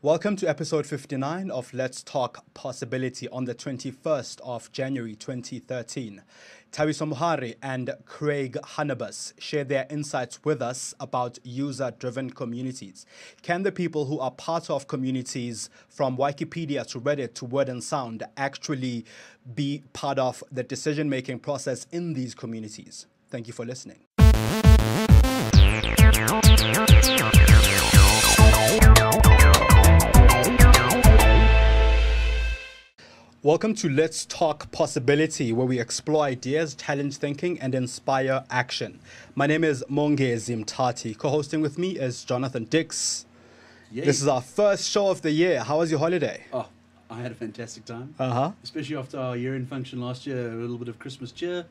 Welcome to episode 59 of Let's Talk Possibility on the 21st of January 2013. Tawiso Muhari and Craig Hannibus share their insights with us about user-driven communities. Can the people who are part of communities from Wikipedia to Reddit to Word and Sound actually be part of the decision-making process in these communities? Thank you for listening. Welcome to Let's Talk Possibility, where we explore ideas, challenge thinking, and inspire action. My name is Mongezi Mtati. Co-hosting with me is Jonathan Dix. Yay. This is our first show of the year. How was your holiday? Oh, I had a fantastic time. Uh-huh. Especially after our year-end function last year, a little bit of Christmas cheer,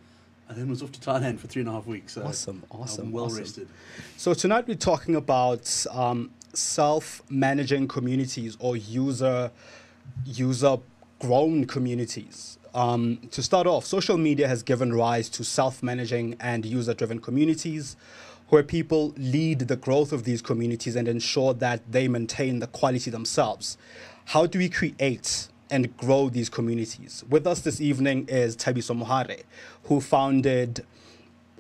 and then was off to Thailand for 3.5 weeks. So Awesome. I'm well rested. So tonight we're talking about self-managing communities or user-grown communities. To start off, social media has given rise to self-managing and user-driven communities where people lead the growth of these communities and ensure that they maintain the quality themselves. How do we create and grow these communities? With us this evening is Tawiso Muhari, who founded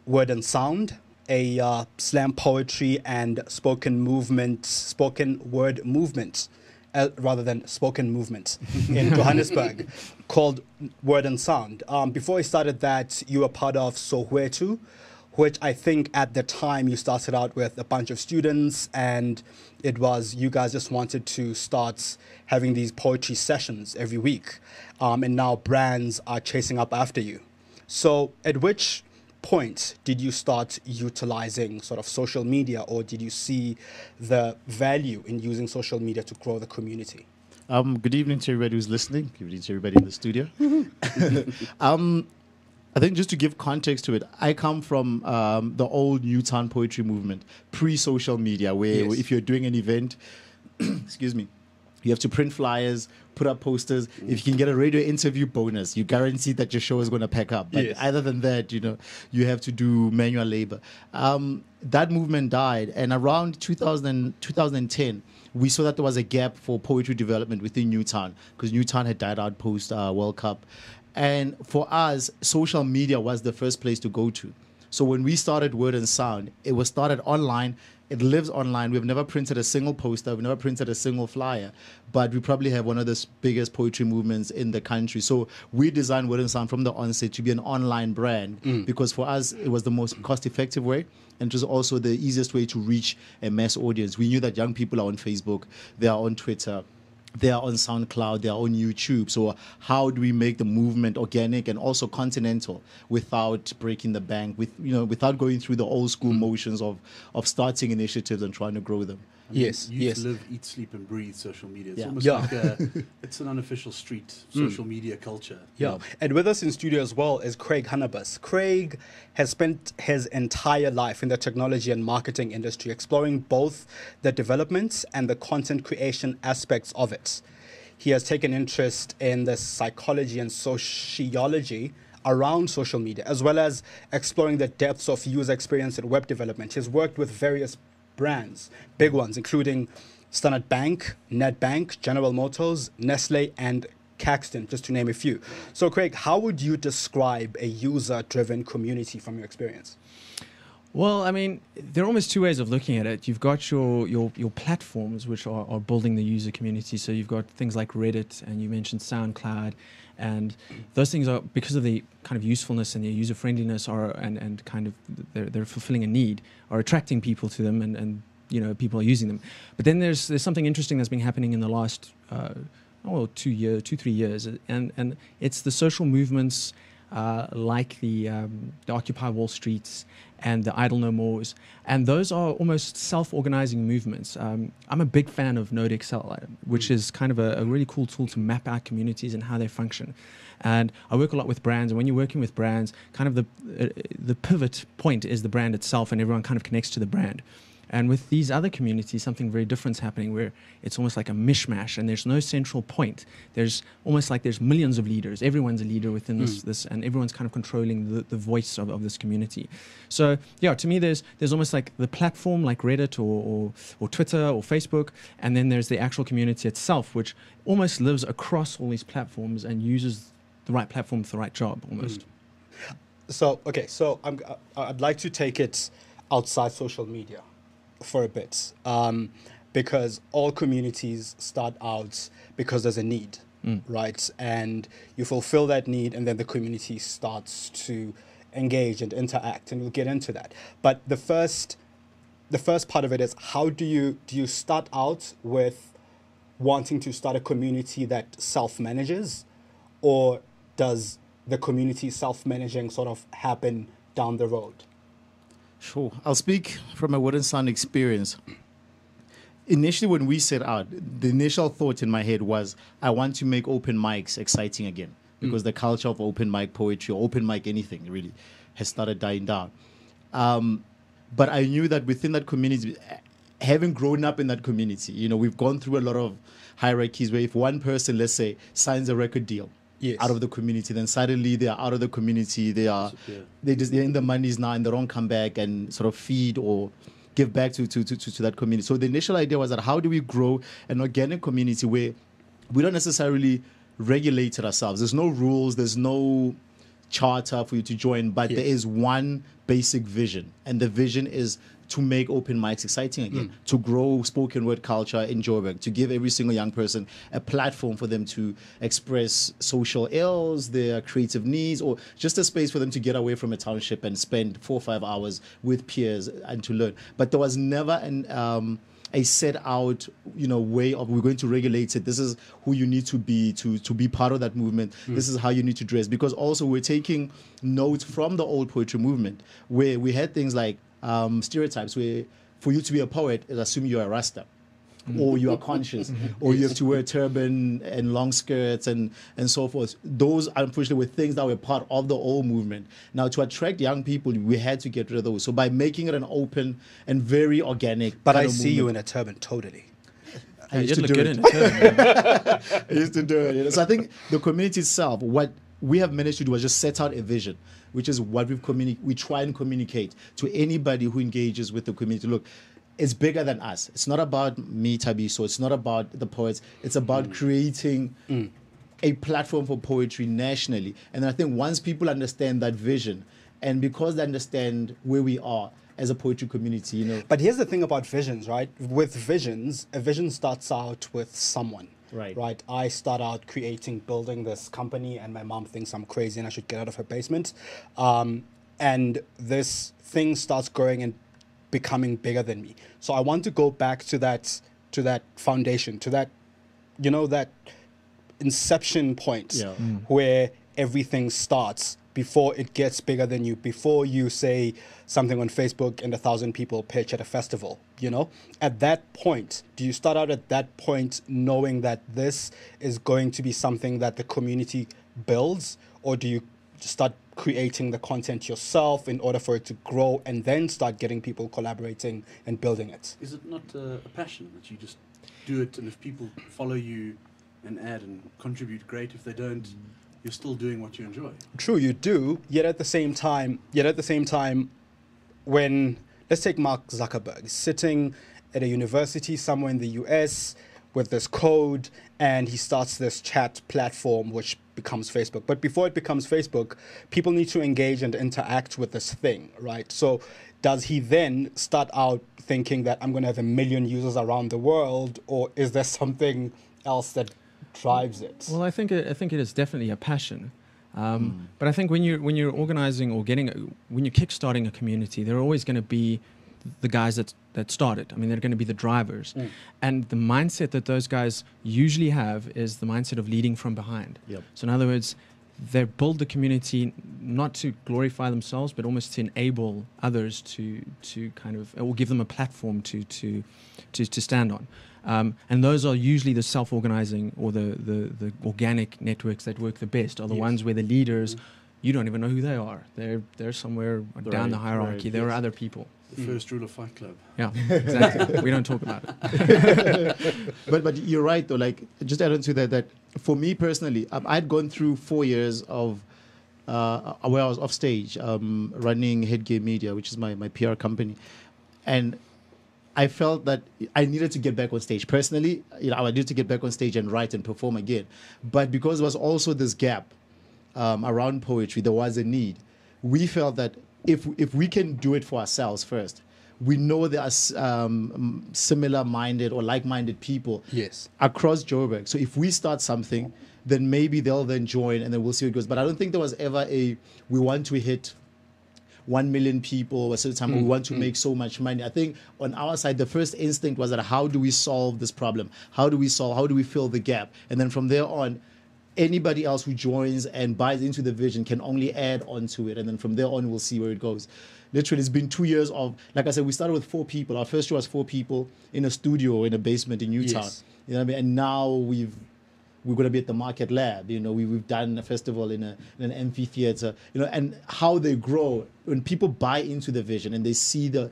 Word and Sound, a slam poetry and spoken word movement, rather than spoken movement in Johannesburg, called Word and Sound. Before you started that, you were part of Soweto, which I think at the time you started out with a bunch of students, and it was you guys just wanted to start having these poetry sessions every week, and now brands are chasing up after you. So at which point did you start utilizing sort of social media, or did you see the value in using social media to grow the community? Good evening to everybody who's listening. Good evening to everybody in the studio. I think just to give context to it, I come from the old Newtown poetry movement, pre-social media, where Yes. if you're doing an event, excuse me, you have to print flyers, put up posters. If you can get a radio interview, bonus. You guarantee that your show is going to pack up. But Yes. other than that, you have to do manual labor. That movement died. And around 2010, we saw that there was a gap for poetry development within Newtown because Newtown had died out post World Cup. And for us, social media was the first place to go to. So when we started Word and Sound, it was started online. It lives online. We've never printed a single poster. We've never printed a single flyer. But we probably have one of the biggest poetry movements in the country. So we designed Word and Sound from the onset to be an online brand because for us, it was the most cost-effective way. And it was also the easiest way to reach a mass audience. We knew that young people are on Facebook. They are on Twitter. They are on SoundCloud, they are on YouTube. So how do we make the movement organic and also continental without breaking the bank, without going through the old school motions of starting initiatives and trying to grow them? Yes. Live, eat, sleep, and breathe social media. It's Yeah. almost Yeah. like it's an unofficial street social media culture. Yeah. And with us in studio as well is Craig Hannibus. Craig has spent his entire life in the technology and marketing industry, exploring both the development and the content creation aspects of it. He has taken interest in the psychology and sociology around social media, as well as exploring the depths of user experience and web development. He's worked with various brands, big ones, including Standard Bank, Nedbank, General Motors, Nestle, and Caxton, just to name a few. So, Craig, how would you describe a user-driven community from your experience? Well, I mean, there are almost two ways of looking at it. You've got your platforms, which are building the user community. So you've got things like Reddit, and you mentioned SoundCloud, and those things are, because of the kind of usefulness and their user friendliness, and kind of they're fulfilling a need, are attracting people to them, and people are using them. But then there's something interesting that's been happening in the last 2-3 years, and it's the social movements like the Occupy Wall Streets and the Idle No Mores, and those are almost self-organizing movements. I'm a big fan of Node Excel, which is kind of a really cool tool to map out communities and how they function. And I work a lot with brands, and when you're working with brands, kind of the pivot point is the brand itself, and everyone kind of connects to the brand. And with these other communities, something very different is happening where it's almost like a mishmash and there's no central point. There's almost like there's millions of leaders. Everyone's a leader within this and everyone's kind of controlling the voice of this community. So yeah, to me, there's almost like the platform like Reddit or Twitter or Facebook, and then there's the actual community itself, which almost lives across all these platforms and uses the right platform for the right job almost. So I'd like to take it outside social media for a bit, because all communities start out because there's a need, right? And you fulfill that need, and then the community starts to engage and interact, and we'll get into that. But the first part of it is, how do you start out with wanting to start a community that self-manages, or does the community self-managing sort of happen down the road? Sure. I'll speak from a Wooden Sound experience. Initially, when we set out, the initial thought in my head was, I want to make open mics exciting again, because the culture of open mic poetry or open mic anything really has started dying down. But I knew that within that community, having grown up in that community, you know, we've gone through a lot of hierarchies where if one person, let's say, signs a record deal, out of the community, then suddenly they are out of the community. They're in the monies now, and they don't come back and sort of feed or give back to that community. So the initial idea was that how do we grow an organic community where we don't necessarily regulate it ourselves? There's no rules, there's no charter for you to join, but there is one basic vision, and the vision is to make open mics exciting again, to grow spoken word culture in Joburg, to give every single young person a platform for them to express social ills, their creative needs, or just a space for them to get away from a township and spend 4 or 5 hours with peers and to learn. But there was never a set out, way of we're going to regulate it. This is who you need to be to be part of that movement. This is how you need to dress. Because also we're taking notes from the old poetry movement where we had things like stereotypes where for you to be a poet is assuming you're a Rasta, or you are conscious, or you have to wear a turban and long skirts and so forth. Those, unfortunately, were things that were part of the old movement. Now, to attract young people, we had to get rid of those. So by making it an open and very organic But I see you in a turban, totally. I used You to look do good it. in a turban. I used to do it. So I think the community itself, what we have managed to do was just set out a vision, which is what we try and communicate to anybody who engages with the community. Look, it's bigger than us. It's not about me, Tabiso. It's not about the poets. It's about creating a platform for poetry nationally. And I think once people understand that vision, and because they understand where we are as a poetry community, But here's the thing about visions, right? With visions, a vision starts out with someone. Right. I start out building this company, and my mom thinks I'm crazy and I should get out of her basement. And this thing starts growing and becoming bigger than me. So I want to go back to that foundation, to that, that inception point where everything starts before it gets bigger than you, before you say something on Facebook and 1,000 people pitch at a festival, At that point, do you start out at that point knowing that this is going to be something that the community builds, or do you start creating the content yourself in order for it to grow and then start getting people collaborating and building it? Is it not a passion that you just do it, and if people follow you and add and contribute, great. If they don't, you're still doing what you enjoy. True, you do. Yet at the same time, when, let's take Mark Zuckerberg, sitting at a university somewhere in the US with this code, and he starts this chat platform which becomes Facebook. But before it becomes Facebook, people need to engage and interact with this thing, right? So does he then start out thinking that I'm going to have 1 million users around the world, or is there something else that drives it? Well, I think it is definitely a passion. But I think when you're organizing or when you're kickstarting a community, there are always going to be the guys that started. I mean, they're going to be the drivers. And the mindset that those guys usually have is the mindset of leading from behind. So in other words, they build the community not to glorify themselves, but almost to enable others to kind of, or give them a platform to stand on. And those are usually the self-organizing or the organic networks that work the best, are the ones where the leaders, you don't even know who they are. They're somewhere down the hierarchy. There are other people. The first rule of Fight Club. Yeah, exactly. We don't talk about it. But you're right though. Like just add on to that for me personally, I'd gone through 4 years of where I was off stage running Headgear Media, which is my PR company, and I felt that I needed to get back on stage. Personally, I needed to get back on stage and write and perform again. But because there was also this gap around poetry, there was a need. We felt that if we can do it for ourselves first, we know there are similar-minded or like-minded people across Joburg. So if we start something, then maybe they'll then join and then we'll see how it goes. But I don't think there was ever we want to hit 1 million people a certain time, we want to make so much money. I think on our side, the first instinct was that how do we solve this problem? How do we fill the gap? And then from there on, anybody else who joins and buys into the vision can only add on to it. And then from there on, we'll see where it goes. Literally, it's been 2 years of, like I said, we started with 4 people. Our first show was 4 people in a studio in a basement in Newtown. Yes. You know what I mean? And now we're going to be at the Market Lab. We've done a festival in an amphitheater. And how they grow when people buy into the vision and they see the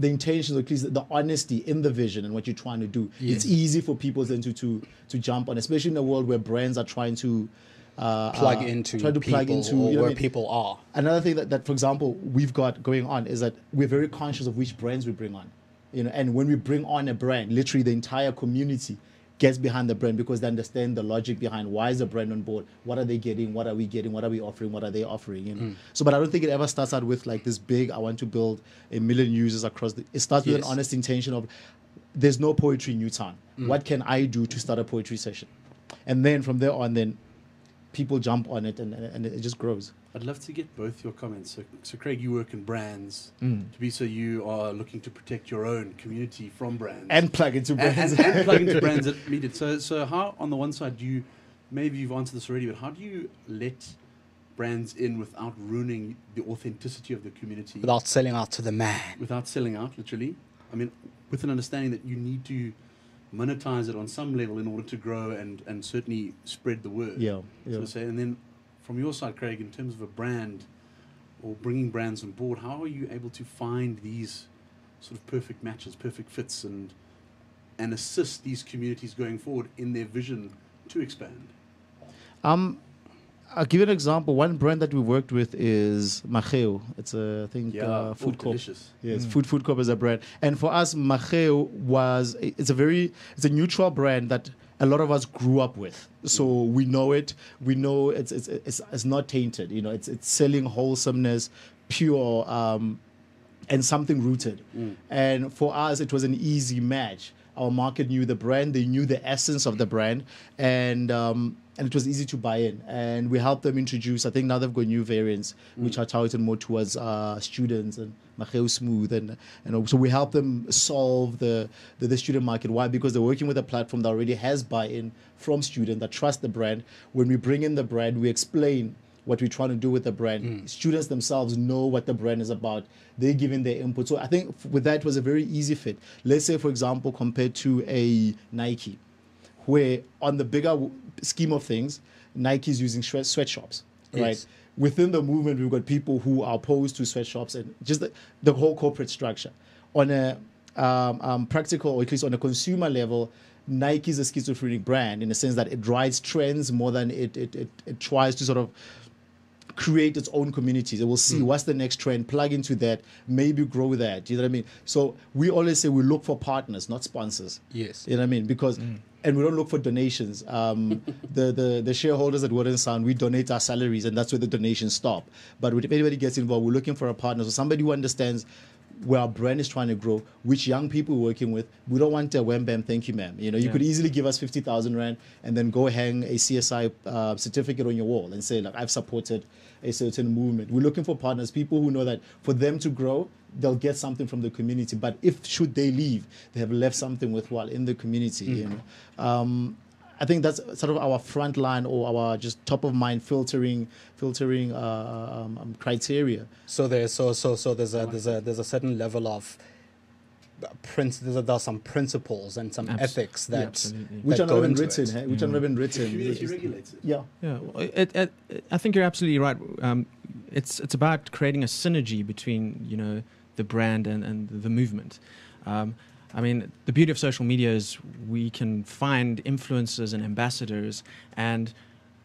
intentions, or at least the honesty in the vision and what you're trying to do. Yes. It's easy for people then to jump on, especially in a world where brands are trying to plug into where people are. Another thing that, for example, we've got going on is that we're very conscious of which brands we bring on. And when we bring on a brand, literally the entire community gets behind the brand because they understand the logic behind why is the brand on board, what are they getting, what are we getting, what are we offering, what are they offering. So, but I don't think it ever starts out with like this big, I want to build 1 million users across it starts with an honest intention of there's no poetry in Newtown. What can I do to start a poetry session? And then from there on, then people jump on it and it just grows. I'd love to get both your comments. So Craig, you work in brands. So you are looking to protect your own community from brands. And plug into brands. And plug into brands that need it. So how, on the one side, maybe you've answered this already, but how do you let brands in without ruining the authenticity of the community? Without selling out to the man. Without selling out, literally. I mean, with an understanding that you need to monetize it on some level in order to grow and certainly spread the word. Yeah. So to say, and then from your side, Craig, in terms of a brand or bringing brands on board, how are you able to find these sort of perfect matches, perfect fits, and assist these communities going forward in their vision to expand? I'll give you an example. One brand that we worked with is Macheo. It's a Food Corp. Delicious. Yes, Food Corp is a brand. And for us, Macheo it's a neutral brand that a lot of us grew up with. So we know it. We know it's not tainted. It's selling wholesomeness, pure, and something rooted. And for us, it was an easy match. Our market knew the brand. They knew the essence of the brand. And it was easy to buy in. And we helped them introduce, I think now they've got new variants, which are targeted more towards students and Macheo Smooth. And so we help them solve the student market. Why? Because they're working with a platform that already has buy-in from students that trust the brand. When we bring in the brand, we explain what we're trying to do with the brand. Students themselves know what the brand is about. They're giving their input. So I think with that, it was a very easy fit. Let's say, for example, compared to a Nike, where on the bigger scheme of things, Nike is using sweatshops, right? Yes. Within the movement, we've got people who are opposed to sweatshops and just the whole corporate structure. On a practical, or at least on a consumer level, Nike is a schizophrenic brand in the sense that it rides trends more than it tries to sort of create its own communities. It will see what's the next trend, plug into that, maybe grow that. You know what I mean? So we always say we look for partners, not sponsors. Yes. You know what I mean? Because and we don't look for donations. The shareholders at Word & Sound, we donate our salaries, and that's where the donations stop. But if anybody gets involved, we're looking for a partner, so somebody who understands where our brand is trying to grow, which young people we're working with. We don't want a wham bam, thank you, ma'am. You could easily give us 50,000 rand and then go hang a CSI certificate on your wall and say, like, I've supported a certain movement. We're looking for partners, people who know that for them to grow, they'll get something from the community. But should they leave, they have left something worthwhile in the community. I think that's sort of our front line or our just top of mind filtering criteria. So there's a certain level of there are some principles and some ethics Yeah, that absolutely. Which that are go not even into written. it. Hey? Which are not even The written. community regulates it. Yeah. Yeah, well, I think you're absolutely right. It's about creating a synergy between the brand and the movement. I mean, the beauty of social media is we can find influencers and ambassadors, and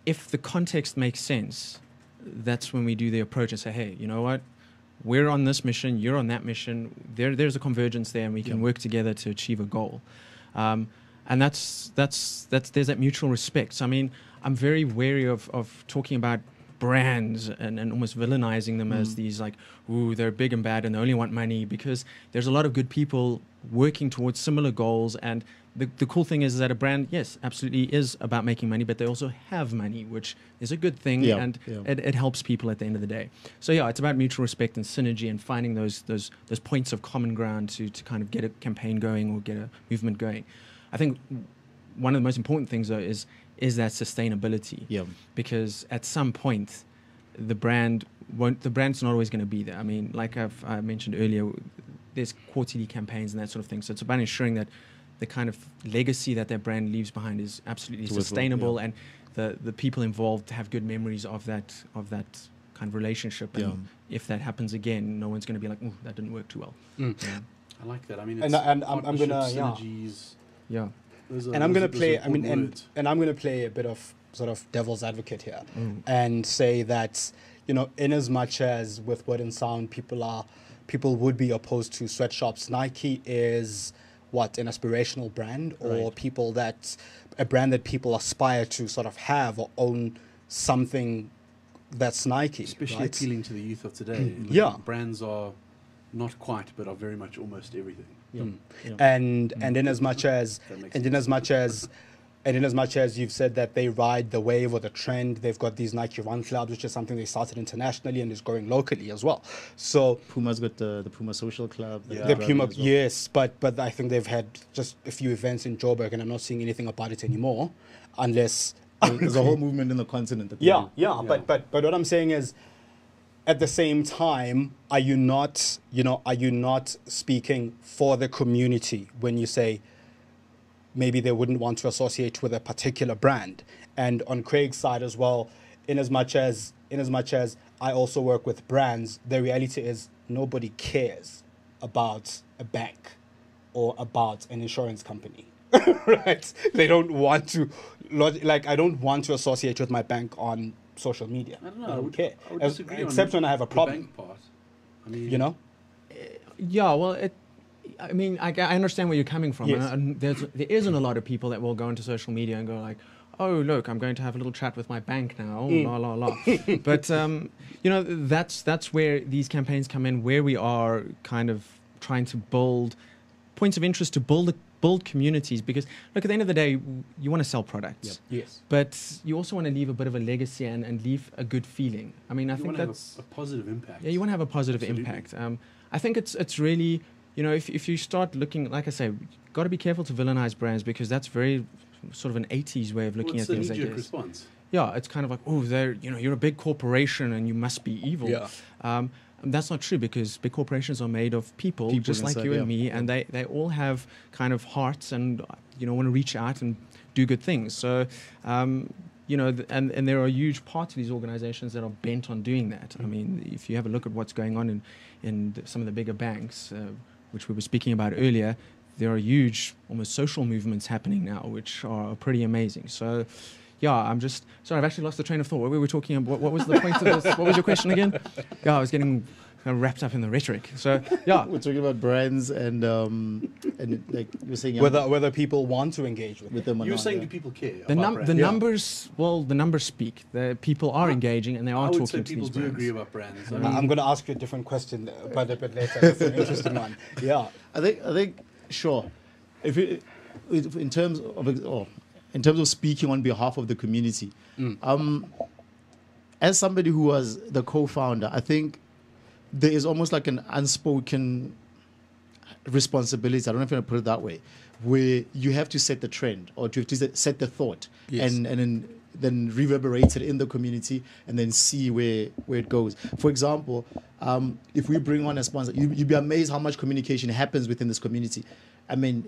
if the context makes sense, that's when we do the approach and say, hey, you know what? We're on this mission, you're on that mission. There's a convergence there, and we can work together to achieve a goal. And that's there's that mutual respect. So I mean, I'm very wary of talking about brands and almost villainizing them as these like, ooh, they're big and bad and they only want money, because there's a lot of good people working towards similar goals. And the cool thing is that a brand, yes, absolutely is about making money, but they also have money, which is a good thing, and it helps people at the end of the day. So yeah, it's about mutual respect and synergy and finding those points of common ground to kind of get a campaign going or get a movement going. I think one of the most important things though is that sustainability. Yeah. Because at some point, the brand's not always going to be there. I mean, like I mentioned earlier, there's quarterly campaigns and that sort of thing. So it's about ensuring that the kind of legacy that brand leaves behind is absolutely sustainable, and the people involved have good memories of that kind of relationship. And if that happens again, no one's going to be like, "Oh, that didn't work too well." Mm. Yeah. I like that. I mean, And it's I'm gonna synergies. Yeah. And I'm going to play. important words. And I'm going to play a bit of sort of devil's advocate here, and say that in as much as with Word and Sound, people would be opposed to Sweatshops. Nike is what, an aspirational brand, or a brand that people aspire to sort of have or own something that's Nike, Especially right? appealing to the youth of today. Yeah. Brands are not quite, but are very much almost everything. And in as much as That makes and in as much as you've said that they ride the wave or the trend, they've got these Nike Run Clubs, which is something they started internationally and is growing locally as well. So Puma's got the Puma Social Club. Yeah. the Brand Puma, as well. yes, but I think they've had just a few events in Joburg, and I'm not seeing anything about it anymore, unless There's a whole movement in the continent. That they yeah, do. yeah. But what I'm saying is, at the same time, are you not speaking for the community when you say maybe they wouldn't want to associate with a particular brand? And on Craig's side as well, in as much as I also work with brands, the reality is nobody cares about a bank or about an insurance company. Right? They don't want to, like, I don't want to associate with my bank on social media. I don't know. I I don't would- care. I would disagree Except on when I have a the problem. bank part. I mean, Yeah, well, I mean, I understand where you're coming from. Yes. And there isn't a lot of people that will go into social media and go like, oh, look, I'm going to have a little chat with my bank now, la, la, la. But, that's where these campaigns come in, where we are kind of trying to build points of interest to build communities. Because, look, at the end of the day, you want to sell products. Yes. But you also want to leave a bit of a legacy and leave a good feeling. I mean, I you think want to have that's... a positive impact. Yeah, you want to have a positive Absolutely. impact. I think it's really, if you start looking, like I say, got to be careful to villainize brands, because that's very sort of an 80s way of looking Well, at it's a things, I knee-jerk guess. response. Yeah, it's kind of like, oh, you're a big corporation and you must be evil. Yeah. And that's not true, because big corporations are made of people just like inside, you yeah. and me, and they all have kind of hearts and want to reach out and do good things. So, and there are huge parts of these organizations that are bent on doing that. I mean, if you have a look at what's going on in some of the bigger banks, which we were speaking about earlier, there are huge, almost social movements happening now, which are pretty amazing. So, yeah, I'm just sorry. I've actually lost the train of thought. What we were talking about? What was the point of this? What was your question again? Yeah, I was getting kind of wrapped up in the rhetoric. So, yeah, We're talking about brands and like you were saying, Whether people want to engage with with it. them or You were not, saying, yeah. do people care the about brands? numbers. Well, the numbers speak. The people are engaging and they are I talking would say to people these do brands. agree about brands. I I'm mean, going to ask you a different question, but a bit later. It's an interesting one. Yeah. I think sure. In terms of speaking on behalf of the community, as somebody who was the co-founder, I think there is almost like an unspoken responsibility. I don't know if I'm going to put it that way, where you have to set the trend or you have to set the thought, Yes. and then then reverberate it in the community and then see where it goes. For example, if we bring on a sponsor, you'd be amazed how much communication happens within this community. I mean,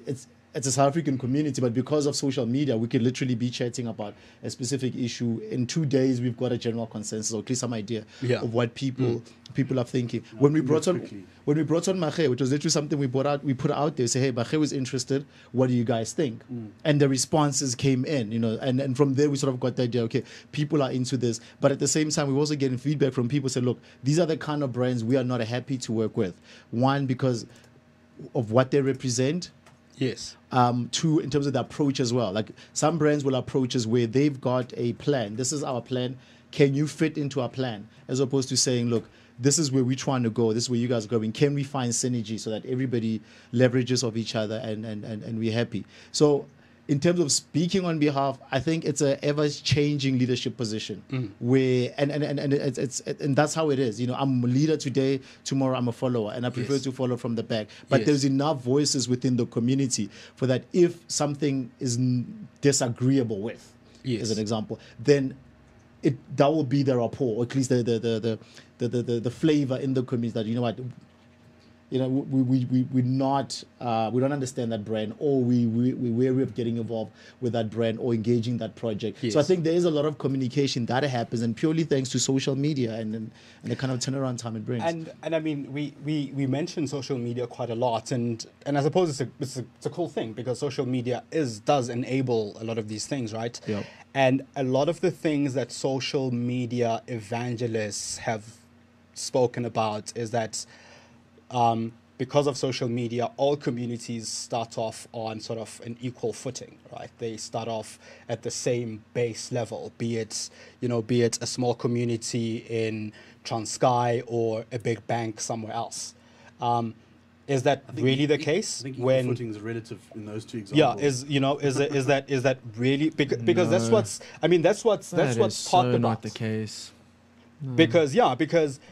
it's a South African community, but because of social media, we could literally be chatting about a specific issue. In 2 days, we've got a general consensus, or at least some idea of what people are thinking. When we brought on Mache, which was literally something we put out there, say, hey, Mache was interested. What do you guys think? And the responses came in, and from there we sort of got the idea. Okay, people are into this, but at the same time, we're also getting feedback from people saying, look, these are the kind of brands we are not happy to work with. One, because of what they represent. Yes. Two, in terms of the approach as well. Like some brands will approach us where they've got a plan. This is our plan. Can you fit into our plan? As opposed to saying, look, this is where we're trying to go. This is where you guys are going. Can we find synergy so that everybody leverages off each other and we're happy? So in terms of speaking on behalf, I think it's a ever-changing leadership position where and that's how it is. I'm a leader today, tomorrow I'm a follower, and I prefer to follow from the back. But there's enough voices within the community for that if something is disagreeable with, as an example, then that will be the rapport, or at least the flavor in the community that we don't understand that brand, or we're wary of getting involved with that brand or engaging that project. So I think there is a lot of communication that happens, and purely thanks to social media and the kind of turnaround time it brings. And I mean, we mentioned social media quite a lot, and I suppose it's a cool thing because social media does enable a lot of these things, right? Yep. And a lot of the things that social media evangelists have spoken about is that because of social media, all communities start off on sort of an equal footing, right? They start off at the same base level, be it a small community in Transkei or a big bank somewhere else. Is that really the case? I think equal footing is relative in those two examples. Yeah, is that really because that's what's talked about. Not the case. No. Because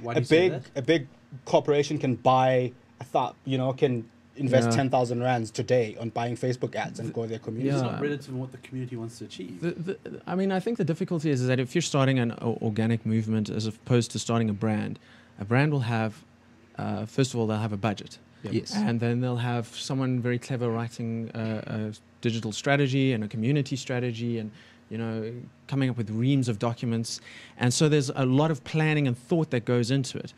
Why do you say that? a big corporation can buy can invest 10,000 rands today on buying Facebook ads and go their community. It's not relative in what the community wants to achieve. I think the difficulty is that if you're starting an organic movement as opposed to starting a brand will have, first of all, they'll have a budget. Yep. Yes. And then they'll have someone very clever writing a digital strategy and a community strategy and coming up with reams of documents. And so there's a lot of planning and thought that goes into it.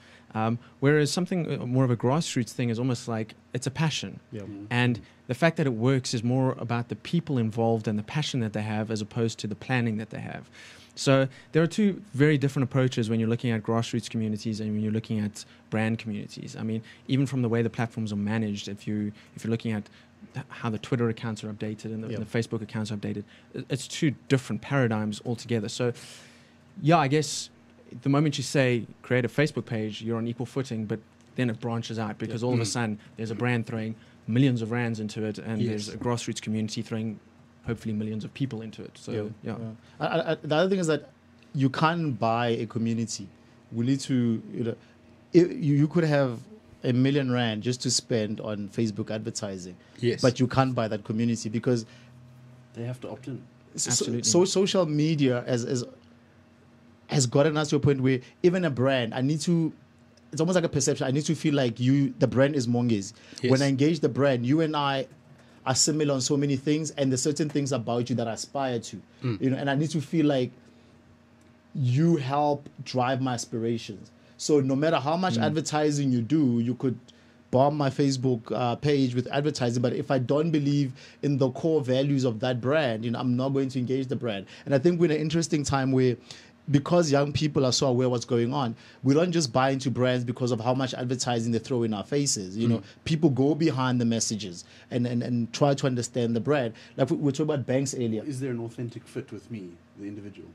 Whereas something more of a grassroots thing is almost like it's a passion. Yeah. And the fact that it works is more about the people involved and the passion that they have as opposed to the planning that they have. So there are two very different approaches when you're looking at grassroots communities and when you're looking at brand communities. I mean, even from the way the platforms are managed, if you're looking at how the Twitter accounts are updated and the Facebook accounts are updated, it's two different paradigms altogether. So, I guess the moment you say create a Facebook page, you're on equal footing, but then it branches out because all of a sudden there's a brand throwing millions of rands into it, and there's a grassroots community throwing hopefully millions of people into it. So, the other thing is that you can't buy a community. We need to, you could have R1 million just to spend on Facebook advertising. Yes. But you can't buy that community because they have to opt in. Absolutely. So social media has gotten us to a point where even a brand, it's almost like a perception. I need to feel like the brand is Monges. Yes. When I engage the brand, you and I are similar on so many things, and there's certain things about you that I aspire to. And I need to feel like you help drive my aspirations. So no matter how much advertising you do, you could bomb my Facebook page with advertising, but if I don't believe in the core values of that brand, I'm not going to engage the brand. And I think we're in an interesting time where, because young people are so aware of what's going on, we don't just buy into brands because of how much advertising they throw in our faces. People go behind the messages and try to understand the brand. Like we were talking about banks earlier. Is there an authentic fit with me, the individual?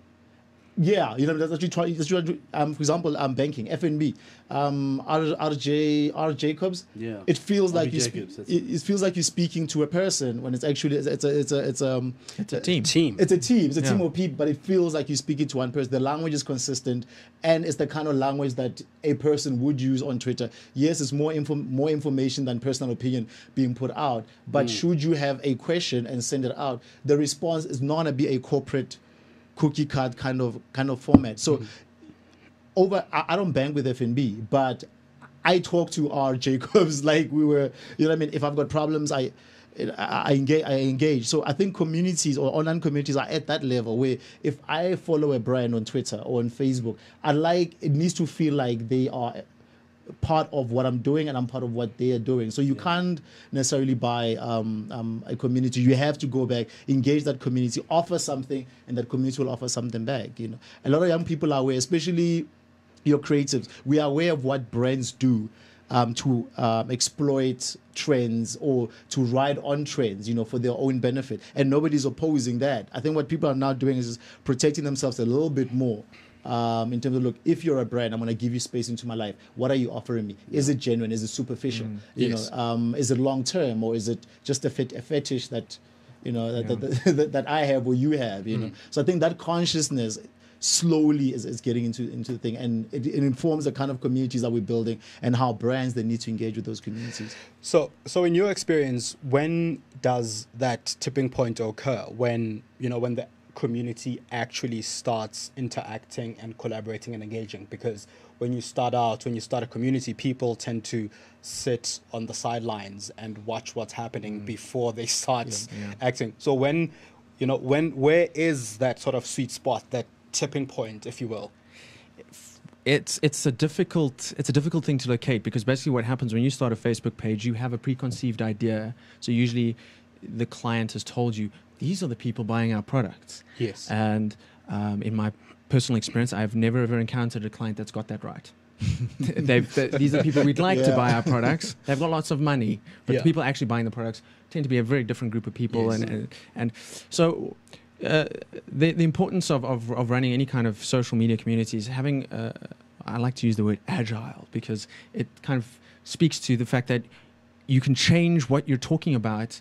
Yeah, that's what you try. For example, banking, FNB, R Jacobs. Yeah, it feels like it feels like you're speaking to a person when it's actually it's a team. It's a team. It's a team of people, but it feels like you're speaking to one person. The language is consistent, and it's the kind of language that a person would use on Twitter. Yes, it's more information than personal opinion being put out. But should you have a question and send it out, the response is not going to be a corporate cookie cut kind of format. So I don't bang with F&B, but I talk to our Jacobs like we were, you know what I mean? If I've got problems, I engage. So I think communities or online communities are at that level where if I follow a brand on Twitter or on Facebook, it needs to feel like they are part of what I'm doing and I'm part of what they are doing. So you can't necessarily buy a community. You have to go back, engage that community, offer something, and that community will offer something back. You know, a lot of young people are aware, especially your creatives. We are aware of what brands do to exploit trends or to ride on trends, you know, for their own benefit. And nobody's opposing that. I think what people are now doing is protecting themselves a little bit more. In terms of, look, if you're a brand, I'm going to give you space into my life. What are you offering me? Is it genuine? Is it superficial? Yes. Is it long term, or is it just a fetish that, you know, that I have or you have? You know. So I think that consciousness slowly is getting into the thing, and it informs the kind of communities that we're building and how brands they need to engage with those communities. So in your experience, when does that tipping point occur? When the community actually starts interacting and collaborating and engaging? Because when you start a community, people tend to sit on the sidelines and watch what's happening before they start acting. So where is that sort of sweet spot, that tipping point, if you will? It's a difficult thing to locate, because basically what happens when you start a Facebook page, you have a preconceived idea. So usually the client has told you, these are the people buying our products. Yes. And in my personal experience, I've never ever encountered a client that's got that right. These are the people we'd like to buy our products. They've got lots of money, but the people actually buying the products tend to be a very different group of people. Yes. And so the importance of running any kind of social media community is having, I like to use the word agile, because it kind of speaks to the fact that you can change what you're talking about,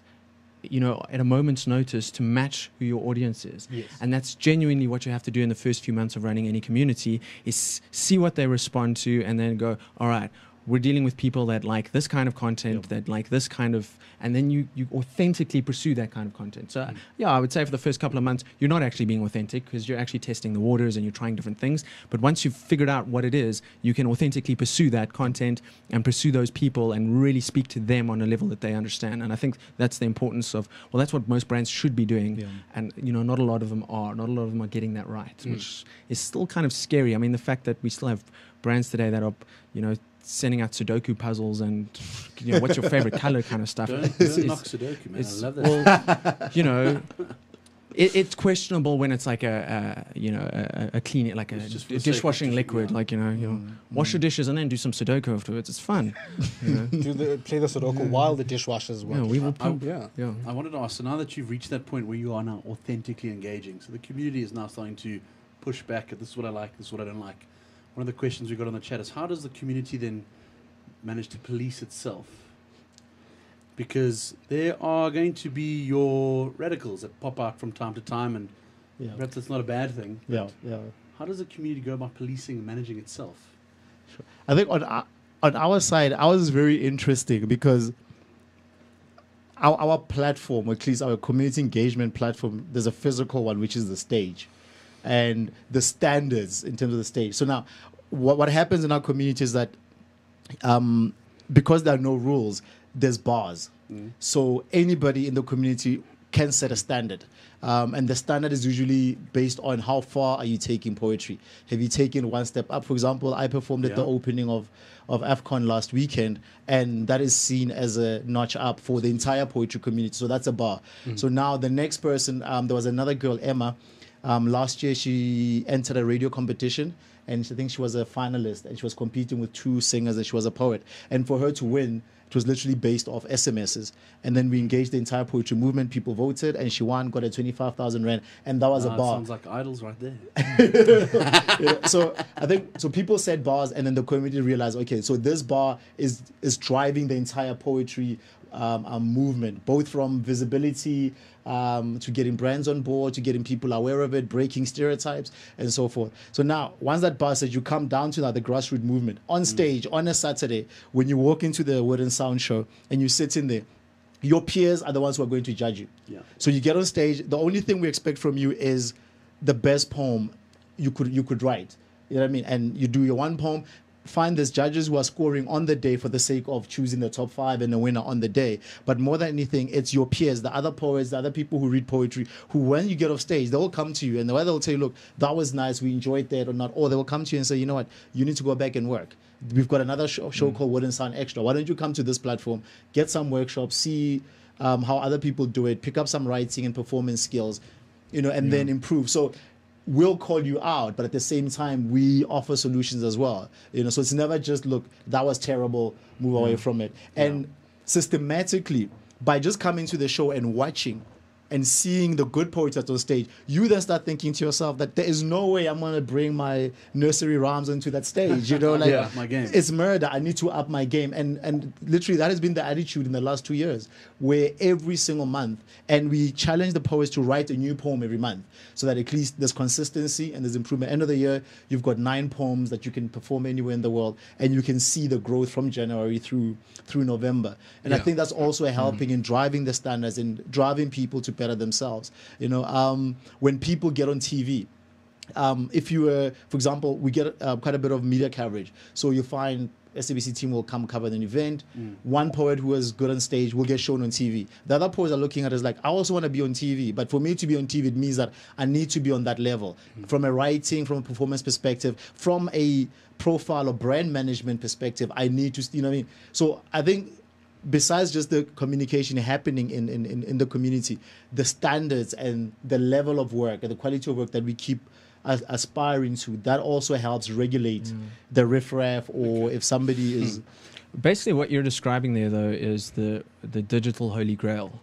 you know, at a moment's notice to match who your audience is. Yes. And that's genuinely what you have to do in the first few months of running any community, is see what they respond to and then go, all right, we're dealing with people that like this kind of content, that like this kind of, and then you authentically pursue that kind of content. So I would say for the first couple of months, you're not actually being authentic, because you're actually testing the waters and you're trying different things. But once you've figured out what it is, you can authentically pursue that content and pursue those people and really speak to them on a level that they understand. And I think that's the importance of, well, that's what most brands should be doing. Yeah. And, you know, not a lot of them are getting that right, which is still kind of scary. I mean, the fact that we still have brands today that are, you know, sending out Sudoku puzzles and, you know, what's your favorite color kind of stuff. Don't knock Sudoku, man. I love that. Well, you know, it's questionable when it's like a clean, like a dishwashing liquid, like, you know, wash your dishes and then do some Sudoku afterwards. It's fun. You know? Play the Sudoku while the dishwasher's working. Yeah, we will I wanted to ask, so now that you've reached that point where you are now authentically engaging, so the community is now starting to push back at, this is what I like, this is what I don't like. One of the questions we got on the chat is, how does the community then manage to police itself? Because there are going to be your radicals that pop out from time to time, and perhaps that's not a bad thing. Yeah. How does the community go about policing and managing itself? Sure. I think on our side, ours is very interesting, because our platform, or at least our community engagement platform, there's a physical one, which is the stage, and the standards in terms of the stage. So now, what happens in our community is that because there are no rules, there's bars. So anybody in the community can set a standard. And the standard is usually based on how far are you taking poetry. Have you taken one step up? For example, I performed at the opening of AFCON last weekend, and that is seen as a notch up for the entire poetry community. So that's a bar. So now the next person, there was another girl, Emma. Last year, she entered a radio competition, and I think she was a finalist, and she was competing with two singers, and she was a poet. And for her to win, it was literally based off SMSs. And then we engaged the entire poetry movement. People voted, and she won, got a 25,000 rand, and that was a bar. Sounds like idols right there. So I think people said bars, and then the community realized, okay, so this bar is driving the entire poetry movement, both from visibility to getting brands on board, to getting people aware of it, breaking stereotypes, and so forth. So now, once that bar says, you come down to the grassroots movement on stage on a Saturday, when you walk into the Word and Sound show and you sit in there, your peers are the ones who are going to judge you. Yeah. So you get on stage, the only thing we expect from you is the best poem you could write. You know what I mean? And you do your one poem. Find these judges who are scoring on the day for the sake of choosing the top 5 and the winner on the day. But more than anything, it's your peers, the other poets, the other people who read poetry, who when you get off stage, they will come to you and they'll tell you, look, that was nice, we enjoyed that or not. Or they will come to you and say, you know what, you need to go back and work. We've got another show called Wouldn't Sound Extra. Why don't you come to this platform, get some workshops, see how other people do it, pick up some writing and performance skills, and then improve. So we'll call you out, but at the same time, we offer solutions as well. So it's never just, look, that was terrible, move away from it. And systematically, by just coming to the show and watching and seeing the good poets at on stage, you then start thinking to yourself that there is no way I'm going to bring my nursery rhymes into that stage. My game. It's murder. I need to up my game. And literally that has been the attitude in the last 2 years, where every single month, and we challenge the poets to write a new poem every month, so that at least there's consistency and there's improvement. End of the year, you've got 9 poems that you can perform anywhere in the world, and you can see the growth from January through November. And I think that's also helping in driving the standards and driving people to better themselves. When people get on TV, if you were, for example, we get quite a bit of media coverage. So you find SABC team will come cover an event. One poet who is good on stage will get shown on TV. The other poets are looking at it as like, I also want to be on TV. But for me to be on TV, it means that I need to be on that level. From a writing, from a performance perspective, from a profile or brand management perspective, I need to, you know what I mean? So I think besides just the communication happening in the community, the standards and the level of work and the quality of work that we keep aspiring to, that also helps regulate the riffraff, or if somebody is... Basically what you're describing there, though, is the digital holy grail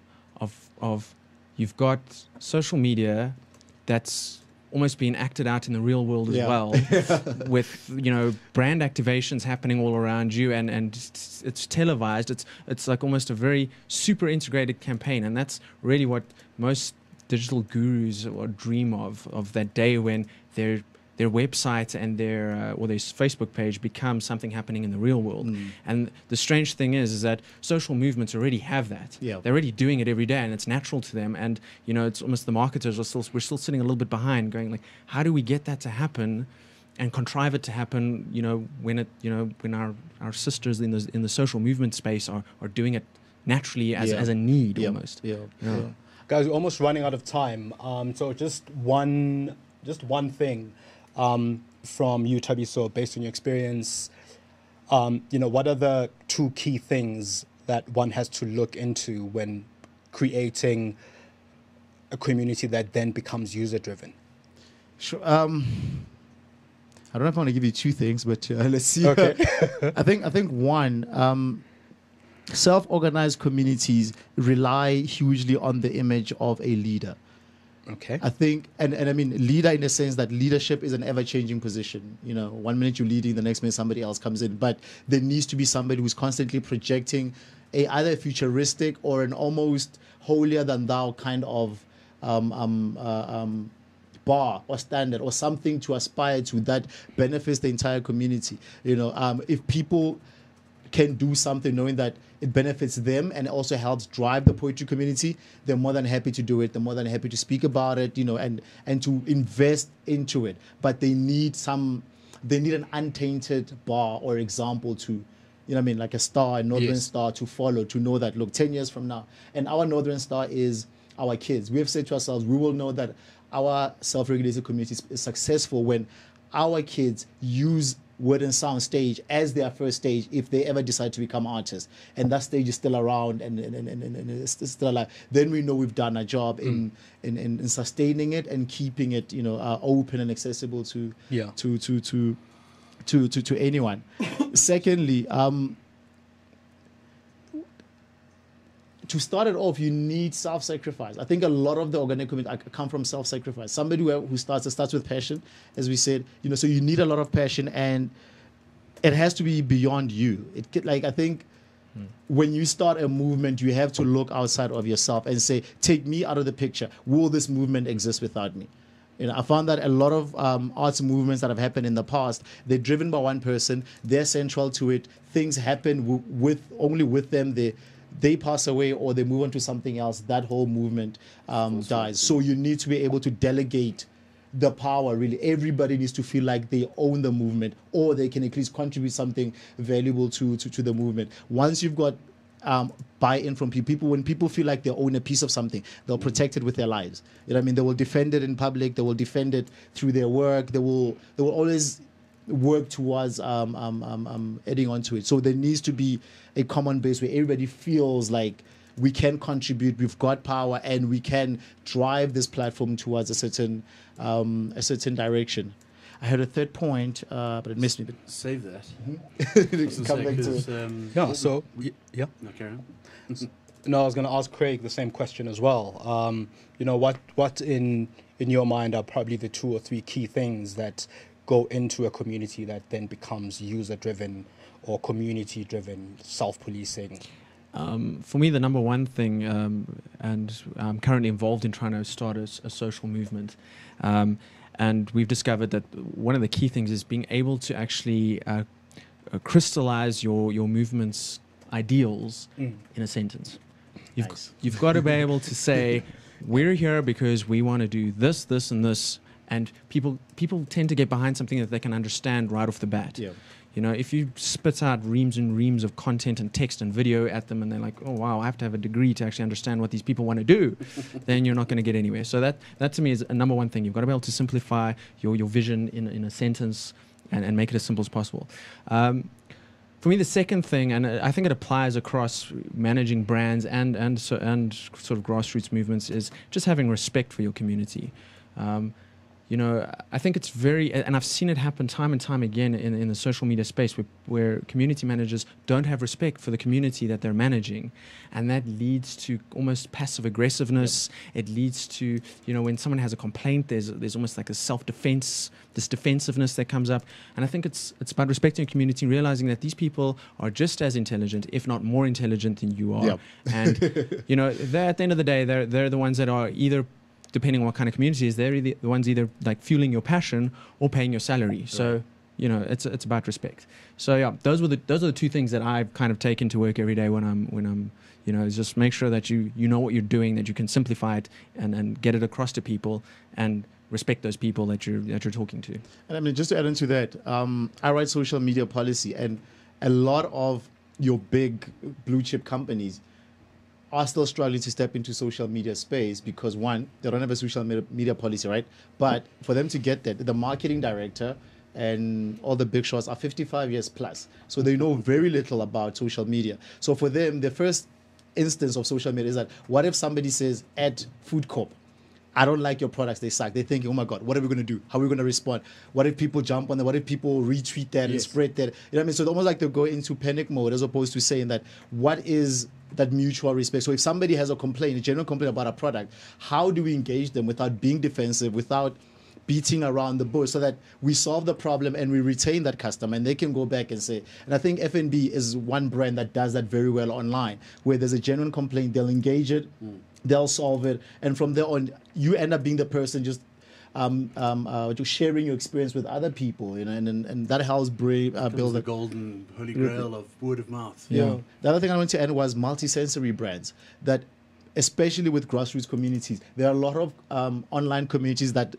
of you've got social media that's almost being acted out in the real world as well, with brand activations happening all around you, and it's televised. It's like almost a very super integrated campaign, and that's really what most digital gurus dream of that day when their website and their Facebook page becomes something happening in the real world. And the strange thing is that social movements already have that. They're already doing it every day, and it's natural to them. And it's almost the marketers we're still sitting a little bit behind, going like, how do we get that to happen and contrive it to happen? When our sisters in the social movement space are doing it naturally as a need almost. Guys, we're almost running out of time. So just one thing from you, Thabiso, based on your experience. What are the 2 key things that one has to look into when creating a community that then becomes user-driven? Sure. I don't know if I want to give you 2 things, but let's see. Okay. I think one. Self-organized communities rely hugely on the image of a leader. Okay. I think, and I mean leader in the sense that leadership is an ever-changing position. 1 minute you're leading, the next minute somebody else comes in. But there needs to be somebody who's constantly projecting either a futuristic or an almost holier-than-thou kind of bar or standard or something to aspire to that benefits the entire community. If people can do something knowing that it benefits them and also helps drive the poetry community, they're more than happy to do it. They're more than happy to speak about it, and to invest into it. But they need an untainted bar or example to, like a star, a Northern Star to follow, to know that, look, 10 years from now, and our Northern Star is our kids. We have said to ourselves, we will know that our self-regulated community is successful when our kids use word and sound stage as their first stage if they ever decide to become artists, and that stage is still around and it's still alive. Then we know we've done a job in sustaining it and keeping it open and accessible to anyone. Secondly, to start it off, you need self-sacrifice. I think a lot of the organic community come from self-sacrifice. Somebody who starts with passion, as we said. So you need a lot of passion, and it has to be beyond you. I think when you start a movement, you have to look outside of yourself and say, take me out of the picture. Will this movement exist without me? I found that a lot of arts movements that have happened in the past, they're driven by one person. They're central to it. Things happen only with them. They pass away or they move on to something else, that whole movement dies. So you need to be able to delegate the power, really. Everybody needs to feel like they own the movement, or they can at least contribute something valuable to the movement. Once you've got buy-in from people, when people feel like they own a piece of something, they'll protect it with their lives. You know what I mean? They will defend it in public. They will defend it through their work. They will always work towards adding onto it. So there needs to be a common base where everybody feels like we can contribute, we've got power, and we can drive this platform towards a certain direction. I had a third point, but it missed me. But Save that. come back to it. Yeah. So yeah. No, carry on. No, I was going to ask Craig the same question as well. You know, what in your mind are probably the 2 or 3 key things that go into a community that then becomes user-driven or community-driven, self-policing? For me, the number one thing, and I'm currently involved in trying to start a social movement, and we've discovered that one of the key things is being able to actually crystallize your movement's ideals in a sentence. You've got to be able to say, we're here because we want to do this, this, and this. And people tend to get behind something that they can understand right off the bat. Yeah. You know, if you spit out reams and reams of content and text and video at them, and they're like, oh wow, I have to have a degree to actually understand what these people want to do, then you're not going to get anywhere. So that to me is a number one thing. You've got to be able to simplify your vision in a sentence and make it as simple as possible. For me, the second thing, and I think it applies across managing brands and sort of grassroots movements, is just having respect for your community. You know, I think it's very, and I've seen it happen time and time again in the social media space where community managers don't have respect for the community that they're managing. And that leads to almost passive aggressiveness. Yep. It leads to, you know, when someone has a complaint, there's almost like a self-defense, this defensiveness that comes up. And I think it's about respecting your community, realizing that these people are just as intelligent, if not more intelligent than you are. Yep. And, you know, at the end of the day, they're the ones that are either, depending on what kind of community it is, they're the ones either like fueling your passion or paying your salary. So, you know, it's about respect. So yeah, those are the 2 things that I've kind of taken to work every day when I'm you know, is just make sure that you know what you're doing, that you can simplify it and get it across to people, and respect those people that you're talking to. And I mean, just to add into that, I write social media policy, and a lot of your big blue chip companies are still struggling to step into social media space because, one, they don't have a social media policy, right? But for them to get that, the marketing director and all the big shots are 55 years plus. So they know very little about social media. So for them, the first instance of social media is that, what if somebody says at Food Corp, I don't like your products, they suck. They're thinking, oh my God, what are we going to do? How are we going to respond? What if people jump on that? What if people retweet that and spread that? You know what I mean? So it's almost like they go into panic mode, as opposed to saying that, what is that mutual respect? So if somebody has a complaint, a genuine complaint about a product, how do we engage them without being defensive, without beating around the bush, so that we solve the problem and we retain that customer and they can go back and say, and I think F&B is one brand that does that very well online, where there's a genuine complaint, they'll engage it, they'll solve it, and from there on, you end up being the person just sharing your experience with other people, you know, and that helps build the golden holy grail of word of mouth. Yeah. The other thing I want to add was multi-sensory brands, that especially with grassroots communities, there are a lot of online communities that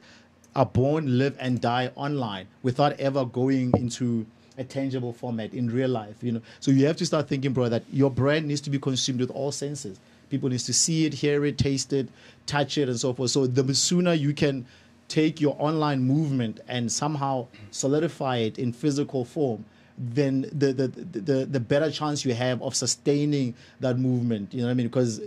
are born, live, and die online without ever going into a tangible format in real life. You know, so you have to start thinking, bro, that your brand needs to be consumed with all senses. People need to see it, hear it, taste it, touch it, and so forth. So the sooner you can take your online movement and somehow solidify it in physical form, then the better chance you have of sustaining that movement. You know what I mean? Because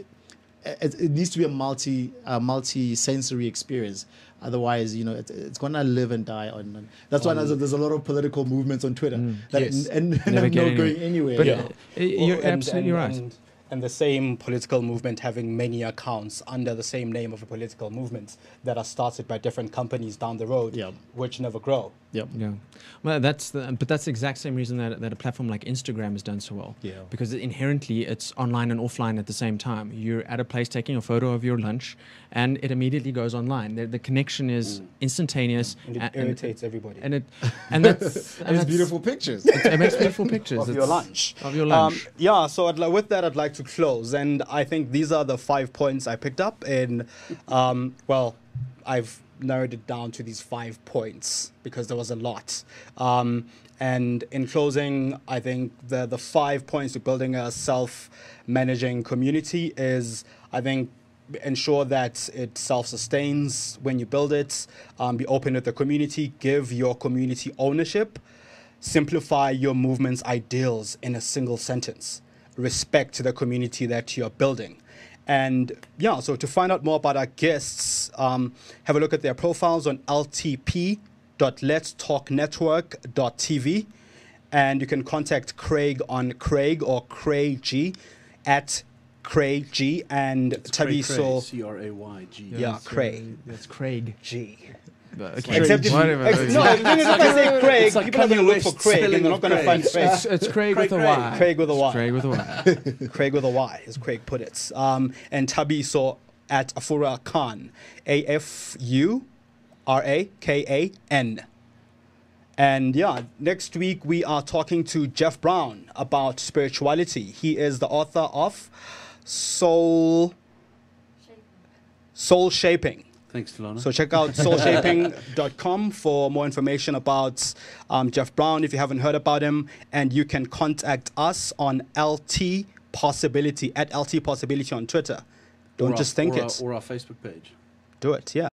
it needs to be a multi-sensory experience. Otherwise, you know, it's gonna live and die on. That's why there's a lot of political movements on Twitter that and not going anywhere. But you're absolutely right. And the same political movement having many accounts under the same name of a political movement that are started by different companies down the road, which never grow. Yep. Yeah. Well, that's the exact same reason that a platform like Instagram has done so well. Yeah. Because inherently it's online and offline at the same time. You're at a place taking a photo of your lunch, and it immediately goes online. The connection is instantaneous. And it irritates everybody. And that's it's beautiful pictures. It makes beautiful pictures of your lunch. Of your lunch. So with that, I'd like to close, and I think these are the 5 points I picked up in. I've narrowed it down to these 5 points because there was a lot. And in closing, I think the 5 points to building a self-managing community is, I think, ensure that it self-sustains when you build it, be open with the community, give your community ownership, simplify your movement's ideals in a single sentence, respect the community that you're building. And yeah, so to find out more about our guests, have a look at their profiles on ltp.letstalknetwork.tv. And you can contact Craig on Craig or Craig G at Craig G and Tabiso. Crayg. Yeah, Craig. That's Craig. G. Okay. Except if Whatever. no, the thing is, if I say Craig, it's like people are going to Kanye look for West Craig and spelling they're not of going to find Craig. Craig. It's Craig with a Craig. Y. Craig with a Y. Craig with a Y. Craig with a Y, as Craig put it. And Tabiso at Afura Khan, AFURAKAN. And yeah, next week we are talking to Jeff Brown about spirituality. He is the author of Soul Shaping. Thanks, Delana. So check out soulshaping.com for more information about Jeff Brown if you haven't heard about him. And you can contact us on LT Possibility, at LT Possibility on Twitter. Don't just think it. Or our Facebook page. Do it, yeah.